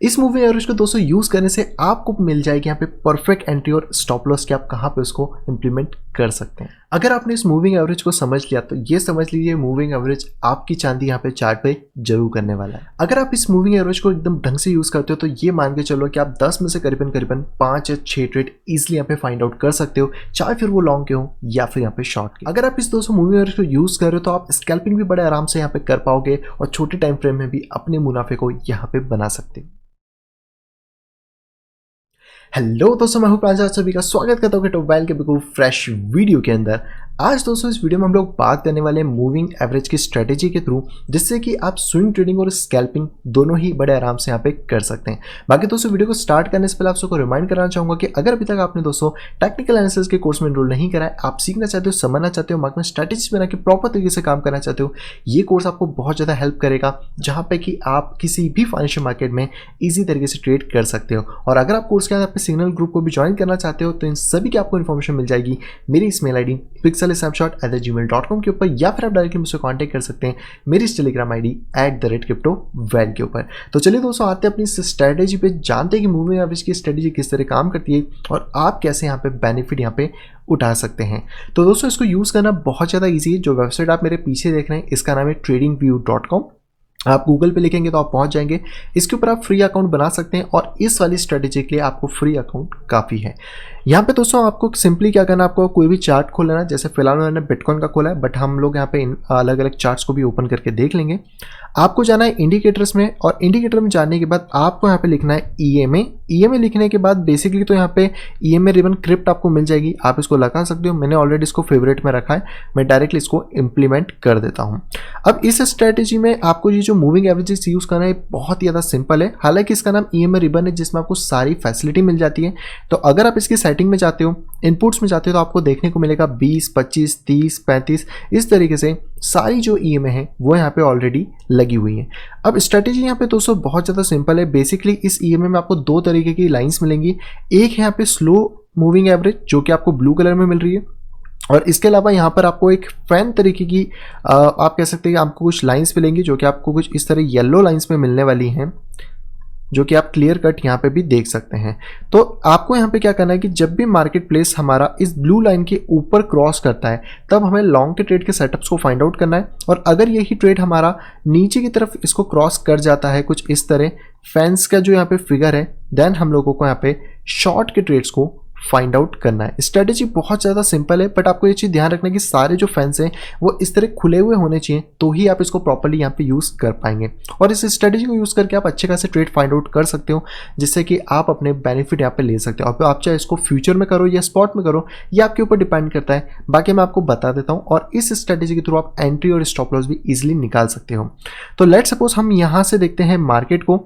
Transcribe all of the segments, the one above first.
इस moving average को दोस्तों यूज करने से आपको मिल जाएगी यहाँ पे परफेक्ट एंट्री और स्टॉप लॉस कि आप कहाँ पे उसको इंप्लीमेंट कर सकते हैं। अगर आपने इस मूविंग एवरेज को समझ लिया तो ये समझ लीजिए मूविंग एवरेज आपकी चांदी यहाँ पे चार्ट पे जरूर करने वाला है। अगर आप इस मूविंग एवरेज को एकदम ढंग से यूज करते हो तो ये मान के चलो कि आप 10 में से करीबन 5 या 6 ट्रेड इजिली यहाँ पे फाइंड आउट कर सकते हो, चाहे फिर वो लॉन्ग के हो या फिर यहाँ पे शॉर्ट के। अगर आप इस दोस्तों मूविंग एवरेज को यूज कर रहे हो तो आप स्कैल्पिंग भी बड़े आराम से यहाँ पे कर पाओगे और छोटे टाइम फ्रेम में भी अपने मुनाफे को यहाँ पे बना सकते हो। हेलो दोस्तों, मैं हूं प्रांजल, सभी का स्वागत करता हूं CryptoVel के बिल्कुल फ्रेश वीडियो के अंदर। आज दोस्तों इस वीडियो में हम लोग बात करने वाले हैं मूविंग एवरेज की स्ट्रेटेजी के थ्रू, जिससे कि आप स्विंग ट्रेडिंग और स्कैल्पिंग दोनों ही बड़े आराम से यहाँ पे कर सकते हैं। बाकी दोस्तों वीडियो को स्टार्ट करने से पहले आप सबको रिमाइंड करना चाहूंगा कि अगर अभी तक आपने दोस्तों टेक्निकल एनालिसिस के कोर्स में एनरोल नहीं करा है, आप सीखना चाहते हो, समझना चाहते हो, मार्केट में स्ट्रेटेजी बना के प्रॉपर तरीके से काम करना चाहते हो, ये कोर्स आपको बहुत ज़्यादा हेल्प करेगा, जहाँ पे कि आप किसी भी फाइनेंशियल मार्केट में ईजी तरीके से ट्रेड कर सकते हो। और अगर आप कोर्स के अंदर अपने सिग्नल ग्रुप को भी ज्वाइन करना चाहते हो तो इन सभी की आपको इन्फॉर्मेशन मिल जाएगी मेरी इस मेल आईडी pixelsnapshot@gmail.com के ऊपर, या फिर आप डायरेक्टली मुझसे कांटेक्ट कर सकते हैं मेरी इस टेलीग्राम आईडी @CryptoVel के ऊपर। तो चलिए दोस्तों आते हैं अपनी स्ट्रेटेजी पे, जानते हैं कि मूविंग एवरेज की स्ट्रेटेजी किस तरह काम करती है और आप कैसे यहाँ पे बेनिफिट यहाँ पे उठा सकते हैं। तो दोस्तों इसको यूज़ करना बहुत ज़्यादा ईजी है। जो वेबसाइट आप मेरे पीछे देख रहे हैं इसका नाम है tradingview.com। आप गूगल पे लिखेंगे तो आप पहुंच जाएंगे। इसके ऊपर आप फ्री अकाउंट बना सकते हैं और इस वाली स्ट्रेटेजी के लिए आपको फ्री अकाउंट काफ़ी है। यहाँ पे दोस्तों आपको सिंपली क्या करना है, आपको कोई भी चार्ट खोलना है। जैसे फिलहाल मैंने बिटकॉइन का खोला है, बट हम लोग यहाँ पे अलग अलग चार्ट्स को भी ओपन करके देख लेंगे। आपको जाना है इंडिकेटर्स में, और इंडिकेटर में जाने के बाद आपको यहाँ पे लिखना है EMA लिखने के बाद बेसिकली तो यहाँ पे EMA रिबन क्रिप्ट आपको मिल जाएगी, आप इसको लगा सकते हो। मैंने ऑलरेडी इसको फेवरेट में रखा है, मैं डायरेक्टली इसको इंप्लीमेंट कर देता हूँ। अब इस स्ट्रेटेजी में आपको ये जो मूविंग एवरेजेस यूज़ करना है बहुत ही ज़्यादा सिंपल है। हालांकि इसका नाम EMA रिबन है, जिसमें आपको सारी फैसिलिटी मिल जाती है। तो अगर आप इसकी सेटिंग में जाते हो, इनपुट्स में जाते हो, तो आपको देखने को मिलेगा 20, 25, 30, 35 इस तरीके से सारी जो EMA है वो यहाँ पे ऑलरेडी लगी हुई है। अब स्ट्रेटेजी यहाँ पे दोस्तों बहुत ज़्यादा सिंपल है। बेसिकली इस EMA में आपको दो तरीके की लाइंस मिलेंगी। एक है यहाँ पे स्लो मूविंग एवरेज जो कि आपको ब्लू कलर में मिल रही है, और इसके अलावा यहाँ पर आपको एक फैन तरीके की आप कह सकते हैं कि आपको कुछ लाइंस मिलेंगी जो कि आपको कुछ इस तरह येलो लाइंस में मिलने वाली हैं, जो कि आप क्लियर कट यहाँ पे भी देख सकते हैं। तो आपको यहाँ पे क्या करना है कि जब भी मार्केट प्लेस हमारा इस ब्लू लाइन के ऊपर क्रॉस करता है तब हमें लॉन्ग के ट्रेड के सेटअप्स को फाइंड आउट करना है। और अगर यही ट्रेड हमारा नीचे की तरफ इसको क्रॉस कर जाता है कुछ इस तरह फैंस का जो यहाँ पे फिगर है, देन हम लोगों को यहाँ पे शॉर्ट के ट्रेड्स को फाइंड आउट करना है। स्ट्रेटेजी बहुत ज़्यादा सिंपल है, बट आपको ये चीज़ ध्यान रखना है कि सारे जो फैंस हैं वो इस तरह खुले हुए होने चाहिए, तो ही आप इसको प्रॉपर्ली यहाँ पे यूज़ कर पाएंगे। और इस स्ट्रेटेजी को यूज़ करके आप अच्छे खासे ट्रेड फाइंड आउट कर सकते हो, जिससे कि आप अपने बेनिफिट यहाँ पे ले सकते हो। आप चाहे इसको फ्यूचर में करो या स्पॉट में करो, ये आपके ऊपर डिपेंड करता है। बाकी मैं आपको बता देता हूँ, और इस स्ट्रेटेजी के थ्रू आप एंट्री और स्टॉप लॉस भी ईजिली निकाल सकते हो। तो लेट सपोज हम यहाँ से देखते हैं मार्केट को।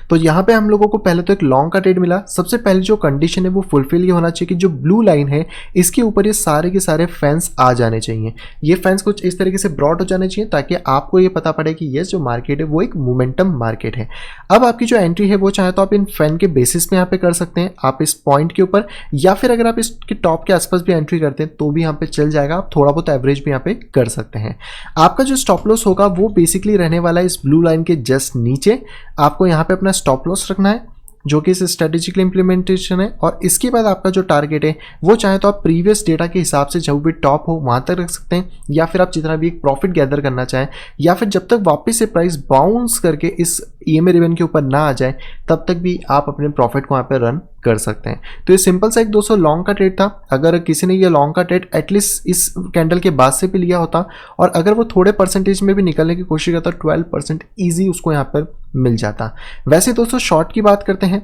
तो यहाँ पे हम लोगों को पहले तो एक लॉन्ग का ट्रेड मिला। सबसे पहले जो कंडीशन है वो फुलफिल ये होना चाहिए कि जो ब्लू लाइन है इसके ऊपर ये सारे के सारे फैंस आ जाने चाहिए। ये फैंस कुछ इस तरीके से ब्रॉड हो जाने चाहिए ताकि आपको ये पता पड़े कि ये जो मार्केट है वो एक मोमेंटम मार्केट है। अब आपकी जो एंट्री है वो चाहे तो आप इन फैन के बेसिस पे यहाँ पे कर सकते हैं, आप इस पॉइंट के ऊपर, या फिर अगर आप इसके टॉप के आसपास भी एंट्री करते हैं तो भी यहाँ पे चल जाएगा। आप थोड़ा बहुत एवरेज भी यहाँ पे कर सकते हैं। आपका जो स्टॉप लॉस होगा वो बेसिकली रहने वाला है इस ब्लू लाइन के जस्ट नीचे। आपको यहाँ पे अपना स्टॉप लॉस रखना है जो कि इस स्ट्रेटेजिकल इंप्लीमेंटेशन है, और इसके बाद आपका जो टारगेट है वो चाहे तो आप प्रीवियस डेटा के हिसाब से जब भी टॉप हो वहां तक रख सकते हैं, या फिर आप जितना भी एक प्रॉफिट गैदर करना चाहें, या फिर जब तक वापस से प्राइस बाउंस करके इस EMA रिबन के ऊपर ना आ जाए तब तक भी आप अपने प्रॉफिट को वहाँ पे रन कर सकते हैं। तो ये सिंपल सा एक दोस्तों लॉन्ग का ट्रेड था। अगर किसी ने ये लॉन्ग का ट्रेड एटलीस्ट इस कैंडल के बाद से भी लिया होता, और अगर वो थोड़े परसेंटेज में भी निकलने की कोशिश करता, 12% ईजी उसको यहाँ पर मिल जाता। वैसे दोस्तों शॉर्ट की बात करते हैं,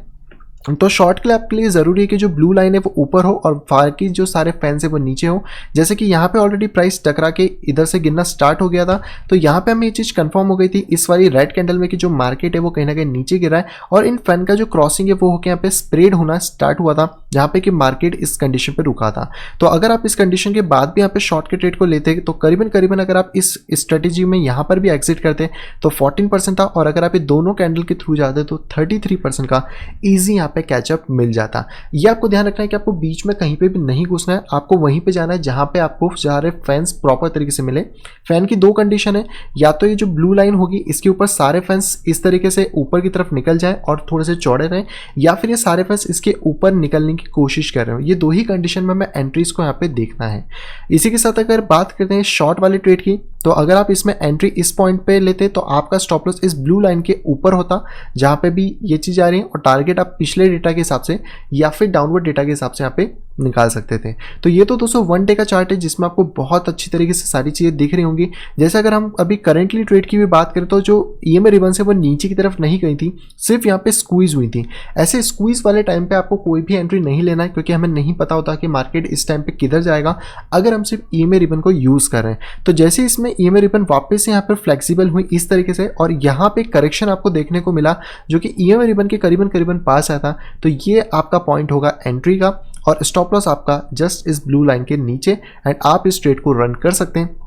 तो शॉर्ट के लिए आपके लिए ज़रूरी है कि जो ब्लू लाइन है वो ऊपर हो और बाकी जो सारे फैंस है वो नीचे हो। जैसे कि यहाँ पे ऑलरेडी प्राइस टकरा के इधर से गिरना स्टार्ट हो गया था, तो यहाँ पे हमें ये चीज़ कंफर्म हो गई थी इस वाली रेड कैंडल में कि जो मार्केट है वो कहीं ना कहीं नीचे गिरा है, और इन फैन का जो क्रॉसिंग है वो होकर यहाँ पे स्प्रेड होना स्टार्ट हुआ था, जहाँ पे कि मार्केट इस कंडीशन पर रुका था। तो अगर आप इस कंडीशन के बाद भी यहाँ पे शॉर्ट के ट्रेड को लेते तो करीबन अगर आप इस स्ट्रेटेजी में यहाँ पर भी एग्जिट करते तो 14% था, और अगर आप ये दोनों कैंडल के थ्रू जाते तो 33% का ईजी यहाँ यहाँ पे कैचअप मिल जाता। ये आपको ध्यान रखना है कि आपको बीच में कहीं पे भी नहीं घुसना है, आपको वहीं पे जाना है जहाँ पे आपको सारे फैंस प्रॉपर तरीके से मिले। फैन की दो कंडीशन है, या तो ये जो ब्लू लाइन होगी इसके ऊपर सारे फैंस इस तरीके से ऊपर की तरफ निकल जाए और थोड़े से चौड़े रहें, या फिर ये सारे फैंस इसके ऊपर निकलने की कोशिश कर रहे हो। ये दो ही कंडीशन में हमें एंट्रीज को यहाँ पे देखना है। इसी के साथ अगर बात करते हैं शॉर्ट वाले ट्रेड की, तो अगर आप इसमें एंट्री इस पॉइंट पे लेते तो आपका स्टॉप लॉस इस ब्लू लाइन के ऊपर होता जहां पे भी ये चीज आ रही है, और टारगेट आप पिछले डेटा के हिसाब से या फिर डाउनवर्ड डेटा के हिसाब से यहाँ पे निकाल सकते थे। तो ये तो दोस्तों 1 डे का चार्ट है जिसमें आपको बहुत अच्छी तरीके से सारी चीजें दिख रही होंगी। जैसे अगर हम अभी करेंटली ट्रेड की भी बात करें तो जो ईएमए रिबन से वो नीचे की तरफ नहीं गई थी, सिर्फ यहाँ पे स्क्वीज हुई थी। ऐसे स्क्वीज वाले टाइम पे आपको कोई भी एंट्री नहीं लेना है, क्योंकि हमें नहीं पता होता कि मार्केट इस टाइम पे किधर जाएगा अगर हम सिर्फ ईएमए रिबन को यूज कर रहे हैं। तो जैसे इसमें ईएमए रिबन वापस से यहाँ पर फ्लेक्सिबल हुई इस तरीके से, और यहाँ पे करेक्शन आपको देखने को मिला जो कि ईएमए रिबन के करीबन पास आया था, तो ये आपका पॉइंट होगा एंट्री का, और स्टॉप लॉस आपका जस्ट इस ब्लू लाइन के नीचे, एंड आप इस ट्रेड को रन कर सकते हैं।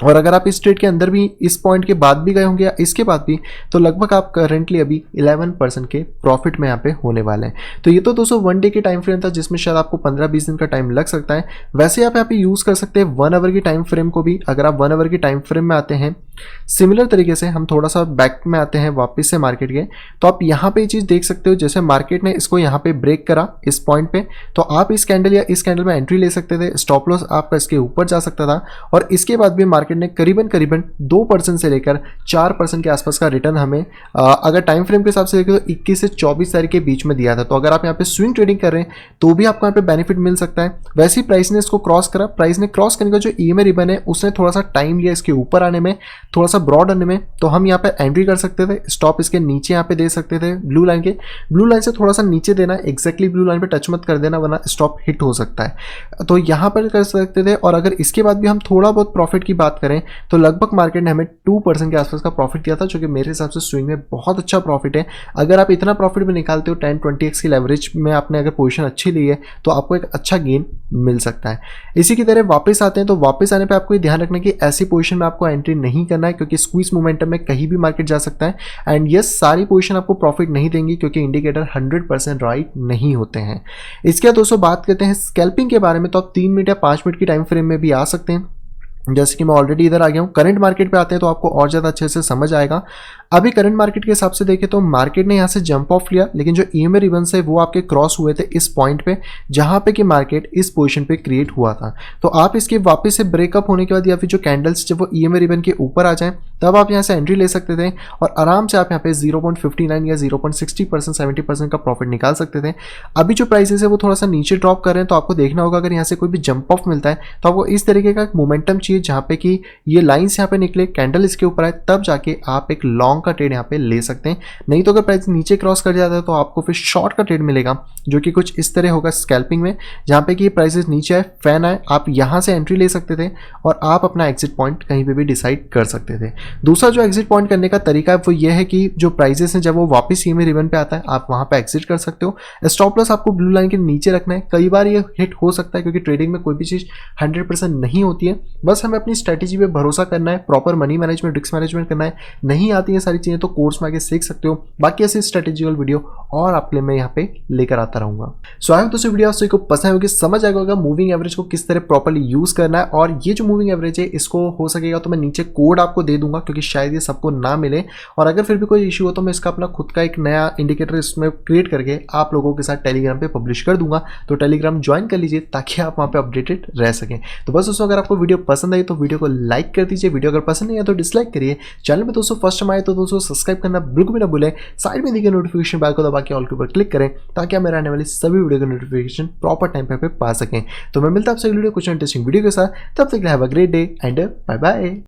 और अगर आप इस ट्रेड के अंदर भी इस पॉइंट के बाद भी गए होंगे या इसके बाद भी, तो लगभग आप करेंटली अभी 11% के प्रॉफिट में यहाँ पे होने वाले हैं। तो ये तो दोस्तों 1 डे के टाइम फ्रेम था जिसमें शायद आपको 15-20 दिन का टाइम लग सकता है। वैसे आप यहाँ पे यूज कर सकते हैं 1 आवर की टाइम फ्रेम को भी। अगर आप 1 आवर की टाइम फ्रेम में आते हैं, सिमिलर तरीके से हम थोड़ा सा बैक में आते हैं वापस से मार्केट के, तो आप यहाँ पे ये चीज देख सकते हो, जैसे मार्केट ने इसको यहाँ पे ब्रेक करा इस पॉइंट पे, तो आप इस कैंडल या इस कैंडल में एंट्री ले सकते थे, स्टॉप लॉस आपका इसके ऊपर जा सकता था, और इसके बाद भी मार्केट ने करीबन 2% से लेकर 4% के आसपास का रिटर्न हमें अगर टाइम फ्रेम के हिसाब से देखें तो 21 से 24 तारीख के बीच में दिया था। तो अगर आप यहाँ पे स्विंग ट्रेडिंग कर रहे हैं तो भी आपको यहाँ पे बेनिफिट मिल सकता है। वैसे ही प्राइस ने इसको क्रॉस करा, प्राइस ने क्रॉस करने का जो ईएमए रिबन है उसने थोड़ा सा टाइम लिया इसके ऊपर आने में, थोड़ा सा ब्रॉड आने में, तो हम यहाँ पे एंट्री कर सकते थे, स्टॉप इसके नीचे यहाँ पे दे सकते थे ब्लू लाइन के। ब्लू लाइन से थोड़ा सा नीचे देना, एक्जैक्टली ब्लू लाइन पे टच मत कर देना वरना स्टॉप हिट हो सकता है, तो यहाँ पर कर सकते थे। और अगर इसके बाद भी हम थोड़ा बहुत प्रॉफिट की बात करें तो लगभग मार्केट ने हमें 2% के आसपास का प्रॉफिट दिया था, जो कि मेरे हिसाब से स्विंग में बहुत अच्छा प्रॉफिट है। अगर आप इतना प्रॉफिट भी निकालते हो 10-20x की लेवरेज में आपने अगर पोजीशन अच्छी ली है तो आपको एक अच्छा गेन मिल सकता है। इसी की तरह वापस आते हैं, तो वापस आने पे आपको ये ध्यान रखना है कि ऐसी पोजीशन में आपको एंट्री नहीं करना है, क्योंकि स्क्वीज मोमेंटम में कहीं भी मार्केट जा सकता है। एंड यस, सारी पोजीशन आपको प्रॉफिट नहीं देंगी क्योंकि इंडिकेटर 100% राइट नहीं होते हैं। इसके बाद दोस्तों बात करते हैं स्कैल्पिंग के बारे में, तो आप 3 मिनट या 5 मिनट की टाइम फ्रेम में भी आ सकते हैं। जैसे कि मैं ऑलरेडी इधर आ गया हूँ, करंट मार्केट पे आते हैं तो आपको और ज़्यादा अच्छे से समझ आएगा। अभी करंट मार्केट के हिसाब से देखें तो मार्केट ने यहाँ से जंप ऑफ लिया, लेकिन जो ईएमए रिबन है वो आपके क्रॉस हुए थे इस पॉइंट पे जहाँ पे कि मार्केट इस पोजीशन पे क्रिएट हुआ था। तो आप इसके वापस से ब्रेकअप होने के बाद या फिर जो कैंडल्स जब वो ईएमए रिबन के ऊपर आ जाए तब आप यहाँ से एंट्री ले सकते थे, और आराम से आप यहाँ पे 0.59 या 0.60% 70% का प्रॉफिट निकाल सकते थे। अभी जो प्राइसेस है वो थोड़ा सा नीचे ड्रॉप कर रहे हैं, तो आपको देखना होगा अगर यहाँ से कोई भी जंप ऑफ मिलता है तो आपको इस तरीके का मोमेंटम चाहिए जहाँ पे कि ये लाइंस यहाँ पे निकले, कैंडल इसके ऊपर आए, तब जाके आप एक लॉन्ग का ट्रेड यहाँ पे ले सकते हैं। नहीं तो अगर प्राइस नीचे क्रॉस कर जाता है तो आपको फिर शॉर्ट का ट्रेड मिलेगा, जो कि कुछ इस तरह होगा स्कैल्पिंग में, जहाँ पे कि प्राइसेस नीचे आए, फैन आए, आप यहाँ से एंट्री ले सकते थे और आप अपना एग्जिट पॉइंट कहीं पे भी डिसाइड कर सकते थे। दूसरा जो एग्जिट पॉइंट करने का तरीका है वो ये है कि जो प्राइसेस हैं जब वो वापस ईएमए रिबन पे आता है आप वहाँ पे एग्जिट कर सकते हो। स्टॉप लॉस आपको ब्लू लाइन के नीचे रखना है। कई बार ये हिट हो सकता है क्योंकि ट्रेडिंग में कोई भी चीज़ 100% नहीं होती है, बस हमें अपनी स्ट्रेटेजी पे भरोसा करना है, proper money management, risk management करना है। नहीं आती है सारी चीज़ें तो कोर्स में आके सीख सकते हो। बाकी ऐसे स्ट्रेटेजिकल वीडियो और आपके लिए मैं यहाँ पे लेकर आता रहूंगा। सो आई होप दोस्तों वीडियो आपको पसंद होगी, समझ आएगा होगा मूविंग एवरेज को किस तरह प्रॉपर्ली यूज करना है। और ये जो मूविंग एवरेज है इसको हो सकेगा तो मैं नीचे कोड आपको दे दूंगा, क्योंकि शायद ये सबको ना मिले, और अगर फिर भी कोई इशू हो तो मैं इसका अपना खुद का एक नया इंडिकेटर इसमें क्रिएट करके आप लोगों के साथ टेलीग्राम पे पब्लिश कर दूंगा। तो टेलीग्राम ज्वाइन कर लीजिए ताकि आप वहाँ पे अपडेटेड रह सकें। तो बस दोस्तों अगर आपको वीडियो पसंद आई तो वीडियो को लाइक कर दीजिए, वीडियो अगर पसंद नहीं है तो डिसलाइक करिए। चैनल में दोस्तों फर्स्ट टाइम आए तो दोस्तों सब्सक्राइब करना बिल्कुल भी ना भूलें। साइड में दिखे नोटिफिकेशन बेल को दबा के ऑल के ऊपर क्लिक करें ताकि आप मेरे आने वाली सभी वीडियो का नोटिफिकेशन प्रॉपर टाइम पे पा सकें। तो मैं मिलता हूं आपसे अगली वीडियो कुछ इंटरेस्टिंग वीडियो के साथ, तब तक have a great day and bye bye.